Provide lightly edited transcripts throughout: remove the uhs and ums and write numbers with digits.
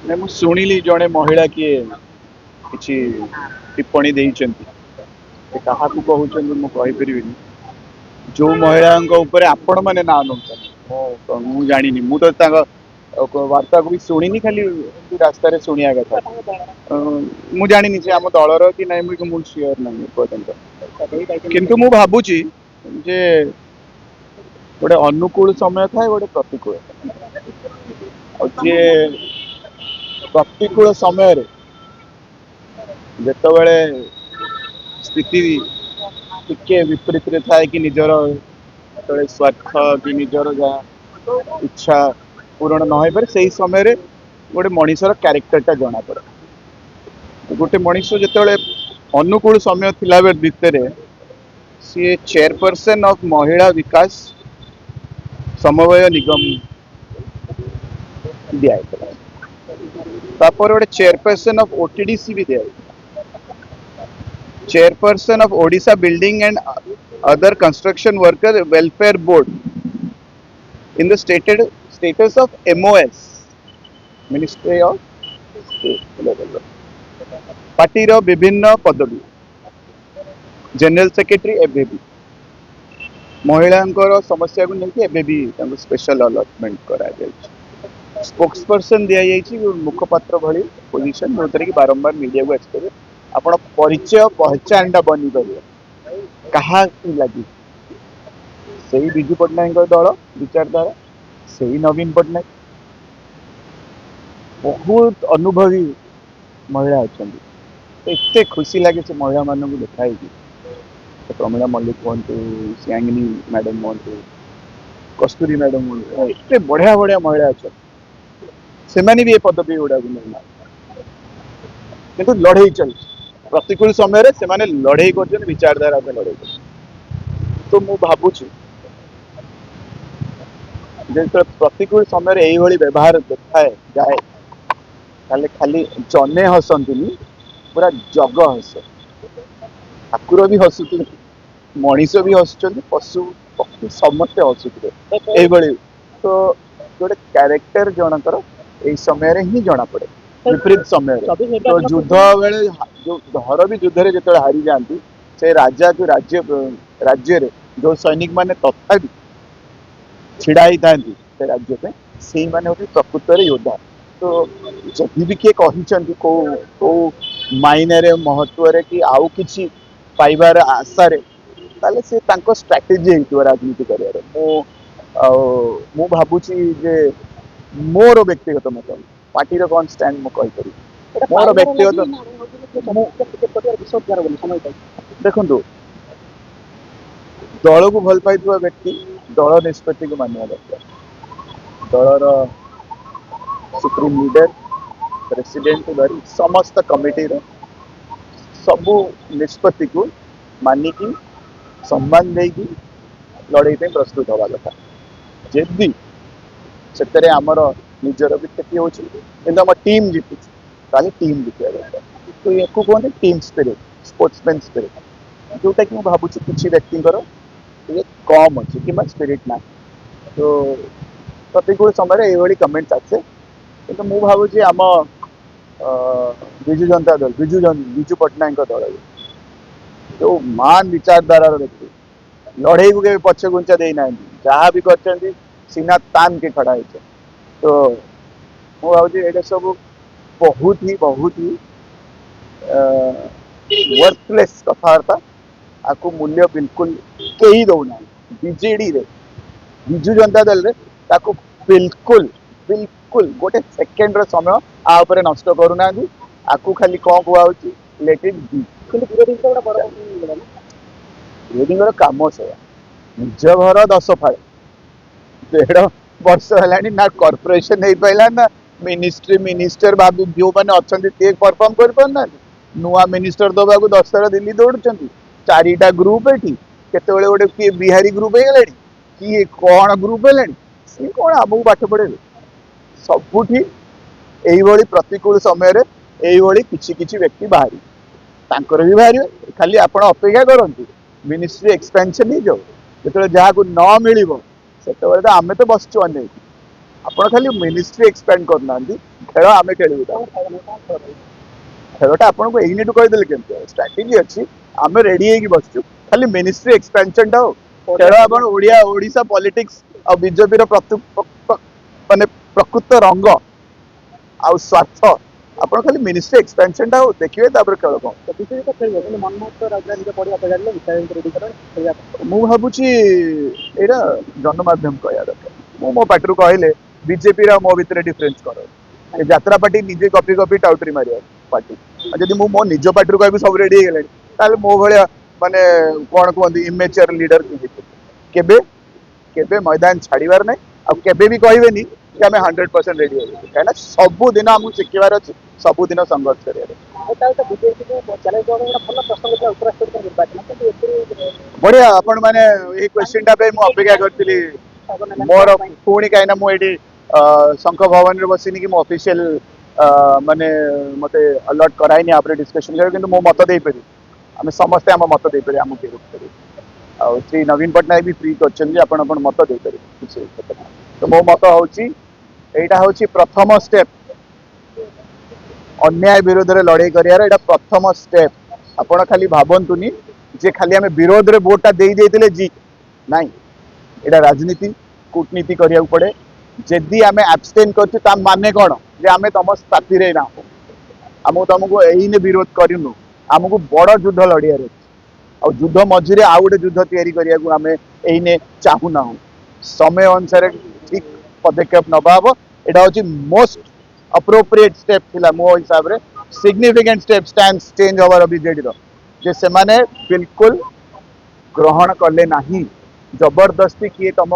मैं मु शुणिली जड़े महिला किए किसी टिप्पणी देइचंती कहा कहते मुझे जो महिला ऊपर आपण मैंने ना नौ मु जानी मु तो वार्ता को भी शुणी खाली रास्ता शुणिया कथा मु जानी से आम दलर कि ना मुझे सियोर ना पर्यटन किंतु मु भावुची जे गोटे अनुकूल समय था गोटे प्रतिकूल जे प्रतिकूल समय जिते स्थिति टिके विपरीत रे थाए कि निजर स्वार्थ कि निजर जहाँ इच्छा पूरण न हो पारे से समय गोटे मनीषर क्यारेक्टरटा जना पड़े गोटे मनीष जिते अनुकूल समय थिला बेल भितर सी चेयरपर्सन ऑफ महिला विकास समवाय निगम दिया गोटे चेयरपर्सन ऑफ ओटीडीसी भी दिया chairperson of Odisha building and other construction worker welfare board in the stated status of MOS Ministry of party रो विभिन्न पदवी जनरल सेक्रेटरी एबेबी महिला समस्या को लेकिन स्पेशल अलॉटमेंट करा स्पोक्स पर्सन दि जाइए मुखपात्र भली पोजिशन जो कि बारंबार मीडिया को आसपे आप परिचय पहचानटा बनी पारे क्या लगी से विजु पट्टनायक दल विचारधारा से नवीन पट्टनायक बहुत अनुभवी महिला अच्छा एत खुशी लगे से महिला मानक देखाई प्रमिला मल्लिक कहतु श्यांगिनी मैडम कहतु कस्तूरी मैडम कहतु एत बढ़िया बढ़िया महिला अच्छा से भी ये पदवी गुड़ा मिलना किंतु लड़े चल प्रतिकूल समय से लड़े कर विचारधारा में लड़े तो मु भावुची प्रतिकूल समय यही व्यवहार देखाए जाए खाली खाली जने हसंती पूरा जग हस ठाकुर भी हसुते मनीष भी हसुच्च पशु पक्षी समस्ते हसुते यही तो गोटे क्यारेक्टर जनकर यही समय ही जना पड़े विपरीत समय तो युद्ध बेले जो धर भी युद्ध जो हारी जाती से राजा जो राज्य जो सैनिक माने तथा छिड़ा ही था राज्य से मैंने प्रकृत योद्धा तो जदि भी किए कहते कौ मायने महत्व कि आउ कि पाइबार आशा से स्ट्राटेजी है राजनीति कर मु भावुची जे मोर व्यक्तिगत मत पार्टी कौन स्टैंड मुझे मोर व्यक्तिगत देखु दल को भल पाई व्यक्ति दल निष्पत्ति को मानवा दरकार दलर सुप्रीम लीडर प्रेसिडेंट धरी समस्त कमिटी सबू निष्पत्ति को मानिकी सम्मान देकी लड़ाई प्रस्तुत हवा कथा जदि से आमर निजर भी क्षति हो टीम जीतु टीम जीता दरकार तो या कहते टीम स्पिरिट स्पोर्ट्समैन स्पिरिट जोटा कि भावुँ किसी व्यक्ति कम अच्छे कि स्पिरिट ना तो प्रतिकूल समय ये कमेंट्स आसे कि मु भावुँ आम विजु जनता दल विजु पट्टनायक दल जो मान विचारधारा व्यक्ति लड़े को पछ घुंचा देना जहाँ भी कर सीना तान के खड़ा है तो मु भावुँ ये सब बहुत ही वर्थलेस कथबार्ता आपको मूल्य बिल्कुल कहीं दौना बीजेडी रे विजु जनता दल रे ताको बिल्कुल बिल्कुल गोटे सेकेंड समय आउपर नष्ट करूना आपको खाली कौन कहूँ लेट इट बी विरोधी कम से निज घर 10 फाड़ 1.5 वर्ष है ना कॉर्पोरेशन नहीं पाला ना मिनिस्टर बाबू जो मैंने अच्छा परफॉर्म कर पारना नुआ मिनिस्टर दबा 10 दिल्ली दौड़ 4टा ग्रुप ये केतबेले गोटे किए बिहारी ग्रुप हो गले किए कौन ग्रुप है सी कौन आमको पाठ पढ़े सबुठी यही प्रतिकूल समय यही किसी व्यक्ति बाहरी तांकर भी बाहर खाली आप अपेक्षा करती मिनिस्ट्री एक्सपेंशन ही जाऊ जो जहाँ को न मिल से तो आम तो बसचु अने ଆପଣ ଖାଲି ମିନିଷ୍ଟ୍ରି ଏକ୍ସପାଣ୍ଡ କରୁନାହାନ୍ତି ଖେଳ ଆମେ ଖେଳିବୁ ଖେଳଟା ଆପଣଙ୍କୁ ଏଇନେଠୁ କହିଦେଲେ କେମିତି ଷ୍ଟ୍ରାଟେଜି ଅଛି ଆମେ ରେଡି ହେଇକି ବସିଛୁ ଖାଲି ମିନିଷ୍ଟ୍ରି ଏକ୍ସପାନସନଟା ହଉ ଖେଳ ଆପଣ ଓଡ଼ିଶା ପଲିଟିକ୍ସ ଆଉ ବିଜେପିର ମାନେ ପ୍ରକୃତ ରଙ୍ଗ ଆଉ ସ୍ୱାର୍ଥ ଆପଣ ଖାଲି ମିନିଷ୍ଟ୍ରି ଏକ୍ସପାନସନଟା ହଉ ଦେଖିବେ ତାପରେ ଖେଳ କଣ ମୁଁ ଭାବୁଛି ଏଇଟା ଜନମାଧ୍ୟମ କହିବା ଦରକାର ମୁଁ ମୋ ପାଟିରୁ କହିଲେ ବିଜେପିର ମୋ ଭିତରେ ଡିଫରେନ୍ସ କର ଏ ଯାତ୍ରା ପାର୍ଟି ନିଜେ କପି କପି ଟାଉଟରି ମାରିବା ପାର୍ଟି ଆଉ ଯଦି ମୁଁ ମୋ ନିଜ ପାର୍ଟିରୁ କହିବି ସବୁ ରେଡି ହେଇଗଲାଣି ତାହେଲେ ମୋ ଭଳିଆ ମାନେ କଣ କୁହନ୍ତି ଇମେଚର ଲିଡର କେବେ କେବେ ମଇଦାନ ଛାଡିବାର ନାହିଁ ଆଉ କେବେ ବି କହିବେନି କି ଆମେ 100% ରେଡି ହେଇଗଲୁ କାହିଁକିନା ସବୁଦିନ ଆମକୁ ଶିଖିବାର ଅଛି ସବୁଦିନ ସଂଘର୍ଷ କରିବାର ବଢିଆ ଆପଣ ମାନେ ଏଇ କ୍ୱେଶ୍ଚିନ୍ ଟା ପାଇଁ ମୁଁ ଅପେକ୍ଷା କରିଥିଲି ମୋର ପୁଣି କାହିଁକିନା ମୁଁ ଏଇଠି ଶଙ୍ଖ ଭବନରେ ବସିନି କି ମୁଁ ଅଫିସିଆଲ ମାନେ ମତେ अलर्ट कराइनि आप डिस्कशन कर किंतु मो मत देइपरि आमे समस्ते आम मत देइपरि आम के रुक आ श्री नवीन पटनायक भी फ्री करछन आपण आपण मत देइपरि किछि तो मो मत होउची एटा होउची प्रथम स्टेप अन्याय विरोध रे लड़ाई करियार एटा प्रथम स्टेप आपण खाली भाबंतुनी जे खाली आमे विरोध रे वोट टा देई देइतिले जी नाही एटा राजनीति कूटनीति करिया पड़े जदि आमे एब्सटेन करछु ता माने कोन जे आमे तम साथी रे ना आमको तुमको यही विरोध करूँ आमको बड़ युद्ध लड़ियार आ युद्ध मझे आउ गोटे युद्ध या चाहूना समय अनुसार ठीक पदक्षेप नवा हम यहाँ हूँ मोस्ट अप्रोप्रिएट स्टेप थिला मो हिसाब रे सिग्निफिकेंट स्टेप स्टैंड चेंज हबार बीजेडी जे से माने बिल्कुल ग्रहण कले नहीं जबरदस्ती किए तुम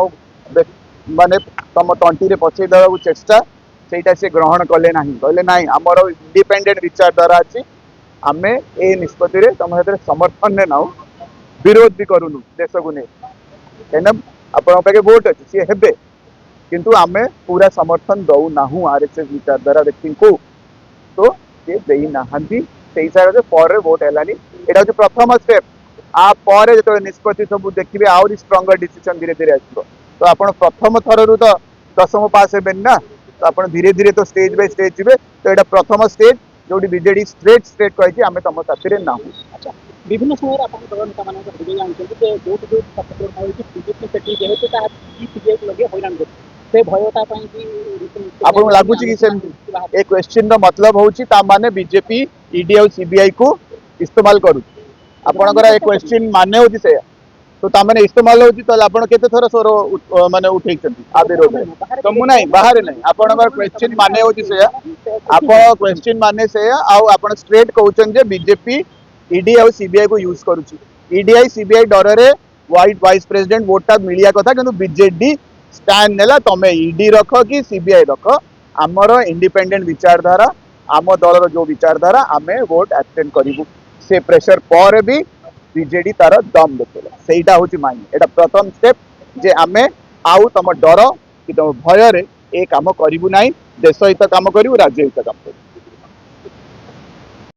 माने तुम तंटी रे पचई देवा चेष्टा सेटा से ग्रहण कले नहीं कहले नहीं आमर इंडिपेंडेंट विचारधारा अच्छी आम ए निष्पत्ति तुम समर्थन ने नाऊ विरोध भी करूनु देश को नहीं कहीं आप वोट अच्छे सी हे किंतु आम पूरा समर्थन दौ ना आरएसएस विचारधारा व्यक्ति को तो सी देना से हिसाब से पर वोट है यहाँ हूँ प्रथम स्टेप आपर जो निष्पत्ति सब देखिए आहरी स्ट्रंगर डिसीजन धीरे धीरे आसो तो आप प्रथम थर रू तो दशम पास हे ना तो आप धीरे धीरे तो स्टेज बाय स्टेज जी तो यहाँ प्रथम स्टेज जो बीजेडी स्ट्रेट स्ट्रेट कही आम तुम साथी ना विभिन्न समय दल नेता मान जो लगे हैरान से भयटा आपको लगुच कि ए क्वेश्चन मतलब हूँ माने बीजेपी ईडी और सीबीआई को इस्तेमाल करूँ आपणकर ए क्वेश्चन माने हूँ से तो ताने इस्तेमाल होती तो आप केते थर स्वर माने उठे आ विरोध तो मु नहीं बाहर नहीं आपणकर क्वेश्चन माने होती से आप क्वेश्चन माने से आप स्ट्रेट कहउछन जे बीजेपी ईडी और सीबीआई को यूज करूची ईडीआई सीबीआई डर रे वाइस प्रेसिडेंट वोटा मिलिया कथा किंतु बीजेडी स्टैंड नेला तमे ईडी रख कि सीबीआई रख आमर इंडिपेंडेंट विचारधारा आम दलर जो विचारधारा आमे वोट एब्सटेंड करिवु से प्रेशर पर भी बीजेडी तार दम देखला सेटा होची माइंड एटा प्रथम स्टेप जे आमे आउ तम डर कि तम भय रे ए काम करिवु नाही देश हित काम करिवु राज्य हित काम करिवु।